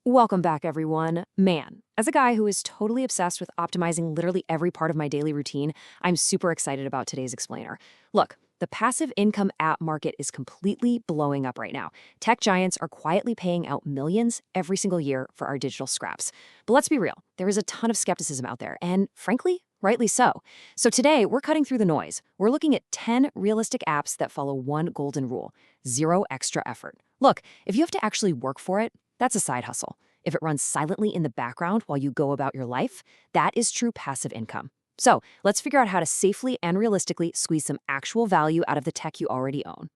Welcome back, everyone. Man, as a guy who is totally obsessed with optimizing literally every part of my daily routine, I'm super excited about today's explainer. Look, the passive income app market is completely blowing up right now. Tech giants are quietly paying out millions every single year for our digital scraps. But let's be real, there is a ton of skepticism out there, and frankly, rightly so. So today, we're cutting through the noise. We're looking at 10 realistic apps that follow one golden rule: zero extra effort. Look, if you have to actually work for it, that's a side hustle. If it runs silently in the background while you go about your life, that is true passive income. So let's figure out how to safely and realistically squeeze some actual value out of the tech you already own.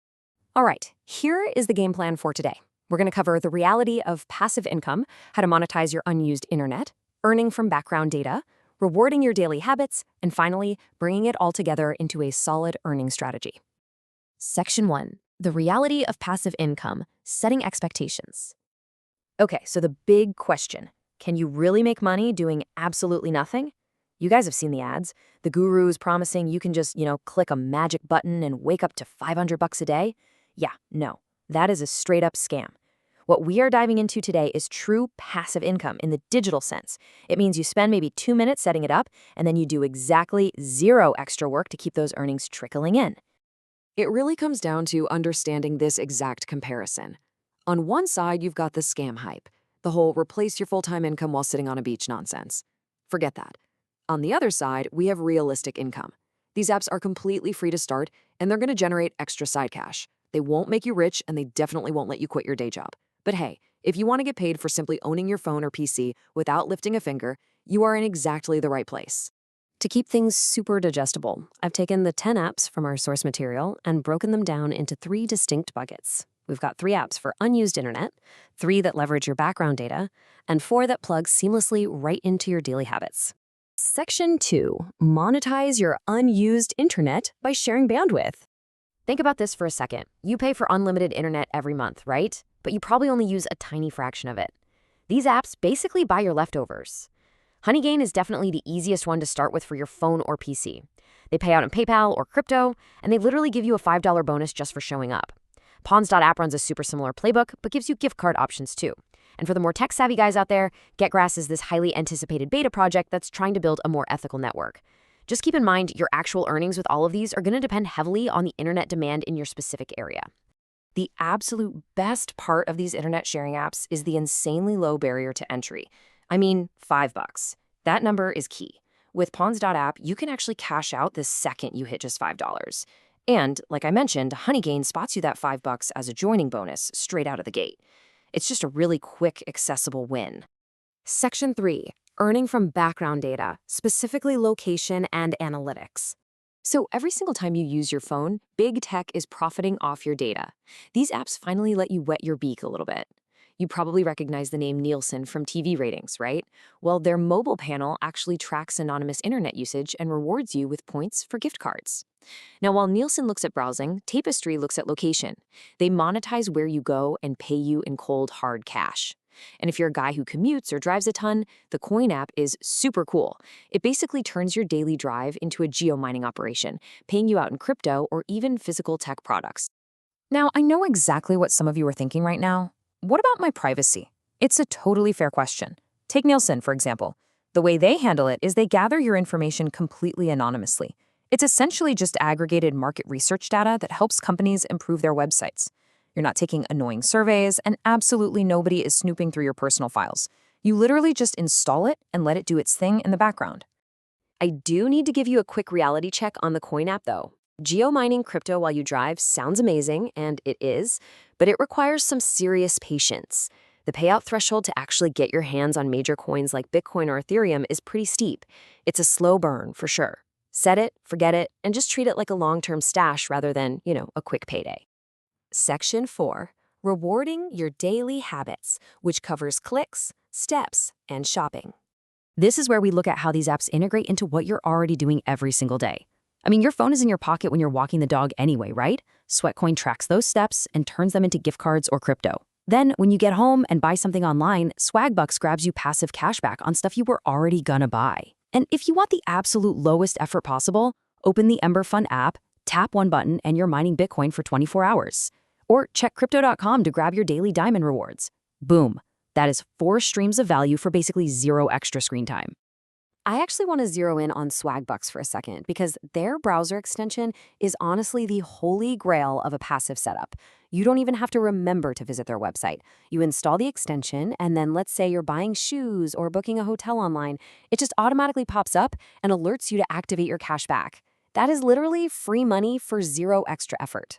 All right, here is the game plan for today. We're going to cover the reality of passive income, how to monetize your unused internet, earning from background data, rewarding your daily habits, and finally, bringing it all together into a solid earning strategy. Section 1. The reality of passive income, setting expectations. Okay, so the big question: can you really make money doing absolutely nothing? You guys have seen the ads. The gurus promising you can just, click a magic button and wake up to $500 a day. Yeah, no, that is a straight up scam. What we are diving into today is true passive income in the digital sense. It means you spend maybe 2 minutes setting it up, and then you do exactly zero extra work to keep those earnings trickling in. It really comes down to understanding this exact comparison. On one side, you've got the scam hype, the whole replace your full-time income while sitting on a beach nonsense. Forget that. On the other side, we have realistic income. These apps are completely free to start, and they're going to generate extra side cash. They won't make you rich, and they definitely won't let you quit your day job. But hey, if you want to get paid for simply owning your phone or PC without lifting a finger, you are in exactly the right place. To keep things super digestible, I've taken the 10 apps from our source material and broken them down into 3 distinct buckets. We've got 3 apps for unused internet, 3 that leverage your background data, and 4 that plug seamlessly right into your daily habits. Section 2. Monetize your unused internet by sharing bandwidth. Think about this for a second. You pay for unlimited internet every month, right? But you probably only use a tiny fraction of it. These apps basically buy your leftovers. Honeygain is definitely the easiest one to start with for your phone or PC. They pay out in PayPal or crypto, and they literally give you a $5 bonus just for showing up. Pawns.app runs a super similar playbook, but gives you gift card options too. And for the more tech-savvy guys out there, GetGrass is this highly anticipated beta project that's trying to build a more ethical network. Just keep in mind, your actual earnings with all of these are going to depend heavily on the internet demand in your specific area. The absolute best part of these internet sharing apps is the insanely low barrier to entry. I mean, $5. That number is key. With Pawns.app, you can actually cash out the second you hit just $5. And, like I mentioned, Honeygain spots you that $5 as a joining bonus straight out of the gate. It's just a really quick, accessible win. Section 3. Earning from background data, specifically location and analytics. So every single time you use your phone, big tech is profiting off your data. These apps finally let you wet your beak a little bit. You probably recognize the name Nielsen from TV ratings, right? Well, their mobile panel actually tracks anonymous internet usage and rewards you with points for gift cards. Now, while Nielsen looks at browsing, Tapestry looks at location. They monetize where you go and pay you in cold, hard cash. And if you're a guy who commutes or drives a ton, the Coin app is super cool. It basically turns your daily drive into a geo-mining operation, paying you out in crypto or even physical tech products. Now, I know exactly what some of you are thinking right now. What about my privacy? It's a totally fair question. Take Nielsen, for example. The way they handle it is they gather your information completely anonymously. It's essentially just aggregated market research data that helps companies improve their websites. You're not taking annoying surveys, and absolutely nobody is snooping through your personal files. You literally just install it and let it do its thing in the background. I do need to give you a quick reality check on the Coin app, though. Geo-mining crypto while you drive sounds amazing, and it is, but it requires some serious patience. The payout threshold to actually get your hands on major coins like Bitcoin or Ethereum is pretty steep. It's a slow burn, for sure. Set it, forget it, and just treat it like a long-term stash rather than, a quick payday. Section 4. Rewarding your daily habits, which covers clicks, steps, and shopping. This is where we look at how these apps integrate into what you're already doing every single day. I mean, your phone is in your pocket when you're walking the dog anyway, right? Sweatcoin tracks those steps and turns them into gift cards or crypto. Then, when you get home and buy something online, Swagbucks grabs you passive cashback on stuff you were already gonna buy. And if you want the absolute lowest effort possible, open the Ember Fund app, tap one button, and you're mining Bitcoin for 24 hours. Or check crypto.com to grab your daily diamond rewards. Boom. That is 4 streams of value for basically 0 extra screen time. I actually want to zero in on Swagbucks for a second because their browser extension is honestly the holy grail of a passive setup. You don't even have to remember to visit their website. You install the extension, and then let's say you're buying shoes or booking a hotel online, it just automatically pops up and alerts you to activate your cash back. That is literally free money for 0 extra effort.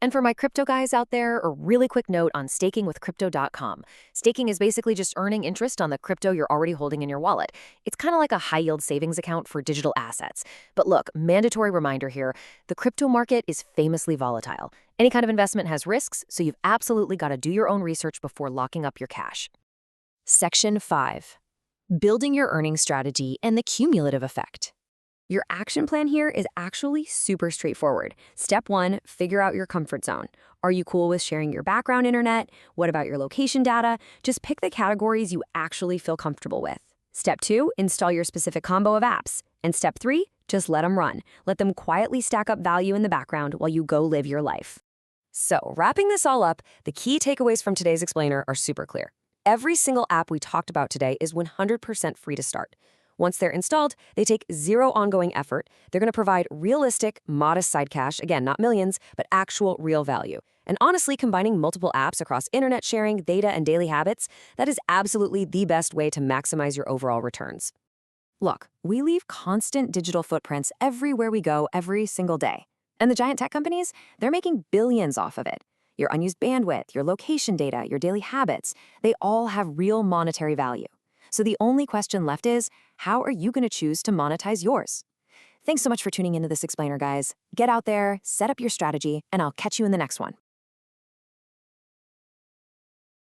And for my crypto guys out there, a really quick note on stakingwithcrypto.com. Staking is basically just earning interest on the crypto you're already holding in your wallet. It's kind of like a high-yield savings account for digital assets. But look, mandatory reminder here, the crypto market is famously volatile. Any kind of investment has risks, so you've absolutely got to do your own research before locking up your cash. Section 5. Building your earning strategy and the cumulative effect. Your action plan here is actually super straightforward. Step 1, figure out your comfort zone. Are you cool with sharing your background internet? What about your location data? Just pick the categories you actually feel comfortable with. Step 2, install your specific combo of apps. And step 3, just let them run. Let them quietly stack up value in the background while you go live your life. So, wrapping this all up, the key takeaways from today's explainer are super clear. Every single app we talked about today is 100% free to start. Once they're installed, they take 0 ongoing effort. They're going to provide realistic, modest side cash, again, not millions, but actual real value. And honestly, combining multiple apps across internet sharing, data, and daily habits, that is absolutely the best way to maximize your overall returns. Look, we leave constant digital footprints everywhere we go every single day. And the giant tech companies, they're making billions off of it. Your unused bandwidth, your location data, your daily habits, they all have real monetary value. So the only question left is, how are you going to choose to monetize yours? Thanks so much for tuning into this explainer, guys. Get out there, set up your strategy, and I'll catch you in the next one.